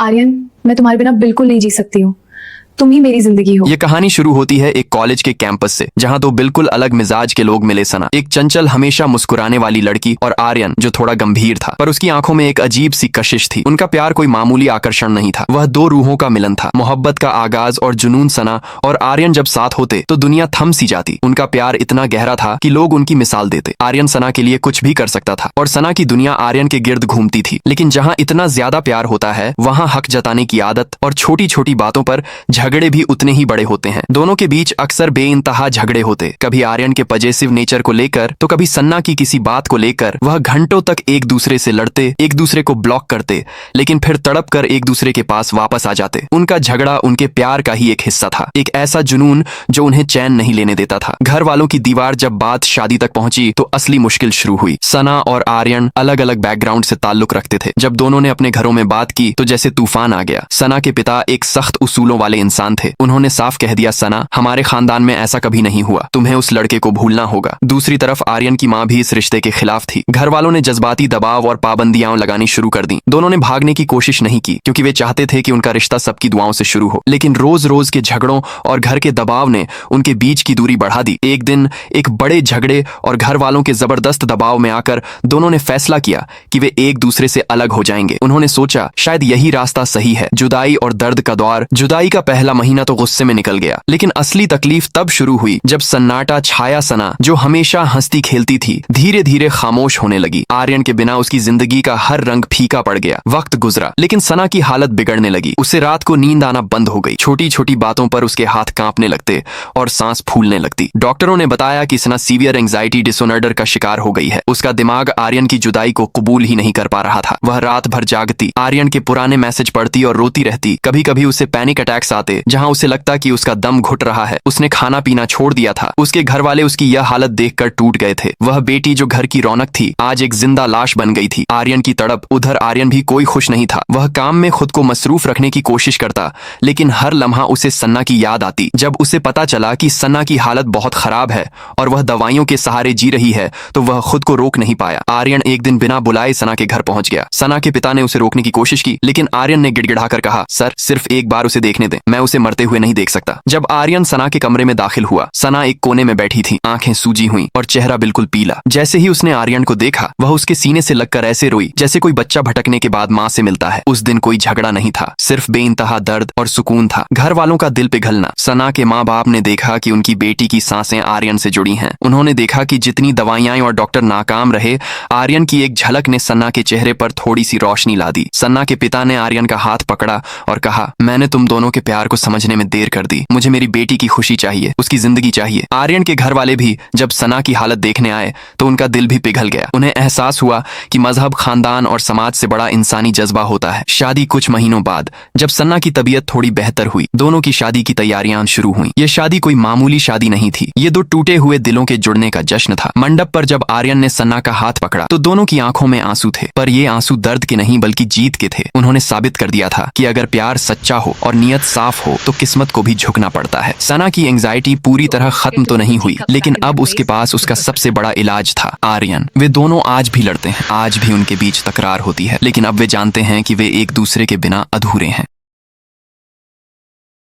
आर्यन, मैं तुम्हारे बिना बिल्कुल नहीं जी सकती हूँ। तुम ही मेरी जिंदगी हो। ये कहानी शुरू होती है एक कॉलेज के कैंपस से, जहाँ दो बिल्कुल अलग मिजाज के लोग मिले। सना, एक चंचल हमेशा मुस्कुराने वाली लड़की, और आर्यन, जो थोड़ा गंभीर था, पर उसकी आंखों में एक अजीब सी कशिश थी। उनका प्यार कोई मामूली आकर्षण नहीं था, वह दो रूहों का मिलन था, मोहब्बत का आगाज और जुनून। सना और आर्यन जब साथ होते तो दुनिया थम सी जाती। उनका प्यार इतना गहरा था कि लोग उनकी मिसाल देते। आर्यन सना के लिए कुछ भी कर सकता था, और सना की दुनिया आर्यन के गिर्द घूमती थी। लेकिन जहाँ इतना ज्यादा प्यार होता है, वहाँ हक जताने की आदत और छोटी छोटी बातों पर झगड़े भी उतने ही बड़े होते हैं। दोनों के बीच अक्सर बेइंतहा झगड़े होते, कभी आर्यन के पजेसिव नेचर को लेकर, तो कभी सन्ना की किसी बात को लेकर। वह घंटों तक एक दूसरे से लड़ते, एक दूसरे को ब्लॉक करते, लेकिन फिर तड़प कर एक दूसरे के पास वापस आ जाते। उनका झगड़ा उनके प्यार का ही एक हिस्सा था, एक ऐसा जुनून जो उन्हें चैन नहीं लेने देता था। घर वालों की दीवार जब बात शादी तक पहुंची तो असली मुश्किल शुरू हुई। सना और आर्यन अलग अलग बैकग्राउंड से ताल्लुक रखते थे। जब दोनों ने अपने घरों में बात की तो जैसे तूफान आ गया। सना के पिता एक सख्त उसूलों वाले इंसान थे। उन्होंने साफ कह दिया, सना, हमारे खानदान में ऐसा कभी नहीं हुआ, तुम्हें उस लड़के को भूलना होगा। दूसरी तरफ आर्यन की मां भी इस रिश्ते के खिलाफ थी। घर वालों ने जज्बाती दबाव और पाबंदियां लगानी शुरू कर दी। दोनों ने भागने की कोशिश नहीं की, क्योंकि वे चाहते थे कि उनका रिश्ता सबकी दुआओं से शुरू हो। लेकिन रोज रोज के झगड़ों और घर के दबाव ने उनके बीच की दूरी बढ़ा दी। एक दिन एक बड़े झगड़े और घर वालों के जबरदस्त दबाव में आकर दोनों ने फैसला किया कि वे एक दूसरे से अलग हो जाएंगे। उन्होंने सोचा शायद यही रास्ता सही है। जुदाई और दर्द का दौर। जुदाई का पहला महीना तो गुस्से में निकल गया, लेकिन असली तकलीफ तब शुरू हुई जब सन्नाटा छाया। सना, जो हमेशा हंसती खेलती थी, धीरे धीरे खामोश होने लगी। आर्यन के बिना उसकी जिंदगी का हर रंग फीका पड़ गया। वक्त गुजरा, लेकिन सना की हालत बिगड़ने लगी। उसे रात को नींद आना बंद हो गई। छोटी छोटी बातों पर उसके हाथ कांपने लगते और सांस फूलने लगती। डॉक्टरों ने बताया कि सना सीवियर एंजाइटी डिसऑर्डर का शिकार हो गई है। उसका दिमाग आर्यन की जुदाई को कबूल ही नहीं कर पा रहा था। वह रात भर जागती, आर्यन के पुराने मैसेज पढ़ती और रोती रहती। कभी कभी उसे पैनिक अटैक्स आते, जहां उसे लगता कि उसका दम घुट रहा है। उसने खाना पीना छोड़ दिया था। उसके घर वाले उसकी यह हालत देखकर टूट गए थे। वह बेटी जो घर की रौनक थी, आज एक जिंदा लाश बन गई थी। आर्यन की तड़प। उधर आर्यन भी कोई खुश नहीं था। वह काम में खुद को मसरूफ रखने की कोशिश करता, लेकिन हर लम्हा उसे सन्ना की याद आती। जब उसे पता चला कि सन्ना की हालत बहुत खराब है और वह दवाइयों के सहारे जी रही है, तो वह खुद को रोक नहीं पाया। आर्यन एक दिन बिना बुलाए सना के घर पहुंच गया। सना के पिता ने उसे रोकने की कोशिश की, लेकिन आर्यन ने गिड़गिड़ाकर कहा, सर, सिर्फ एक बार उसे देखने दें, मैं उसे मरते हुए नहीं देख सकता। जब आर्यन सना के कमरे में दाखिल हुआ, सना एक कोने में बैठी थी, आंखें सूजी हुई और चेहरा बिल्कुल पीला। जैसे ही उसने आर्यन को देखा, वह उसके सीने से लगकर ऐसे रोई जैसे कोई बच्चा भटकने के बाद मां से मिलता है। उस दिन कोई झगड़ा नहीं था, सिर्फ बेइंतहा दर्द और सुकून था। घर वालों का दिल पिघलना। सना के माँ बाप ने देखा कि उनकी बेटी की सांसें आर्यन से जुड़ी हैं। उन्होंने देखा कि जितनी दवाइयां और डॉक्टर नाकाम रहे, आर्यन की एक झलक ने सन्ना के चेहरे पर थोड़ी सी रोशनी ला दी। सन्ना के पिता ने आर्यन का हाथ पकड़ा और कहा, मैंने तुम दोनों के प्यार को समझने में देर कर दी। मुझे मेरी बेटी की खुशी चाहिए, उसकी जिंदगी चाहिए। आर्यन के घर वाले भी जब सना की हालत देखने आए तो उनका दिल भी पिघल गया। उन्हें एहसास हुआ कि मजहब, खानदान और समाज से बड़ा इंसानी जज्बा होता है। शादी कुछ महीनों बाद जब सन्ना की तबीयत थोड़ी बेहतर हुई, दोनों की शादी की तैयारियां शुरू हुई। ये शादी कोई मामूली शादी नहीं थी, ये दो टूटे हुए दिलों के जुड़ने का जश्न था। मंडप पर जब आर्यन ने सन्ना का हाथ पकड़ा तो दोनों की आंखों में आंसू थे, पर ये आंसू दर्द के नहीं बल्कि जीत के थे। उन्होंने साबित कर दिया था कि अगर प्यार सच्चा हो और नियत साफ हो तो किस्मत को भी झुकना पड़ता है। सना की एंजाइटी पूरी तरह खत्म तो नहीं हुई, लेकिन अब उसके पास उसका सबसे बड़ा इलाज था, आर्यन। वे दोनों आज भी लड़ते हैं, आज भी उनके बीच तकरार होती है, लेकिन अब वे जानते हैं कि वे एक दूसरे के बिना अधूरे हैं।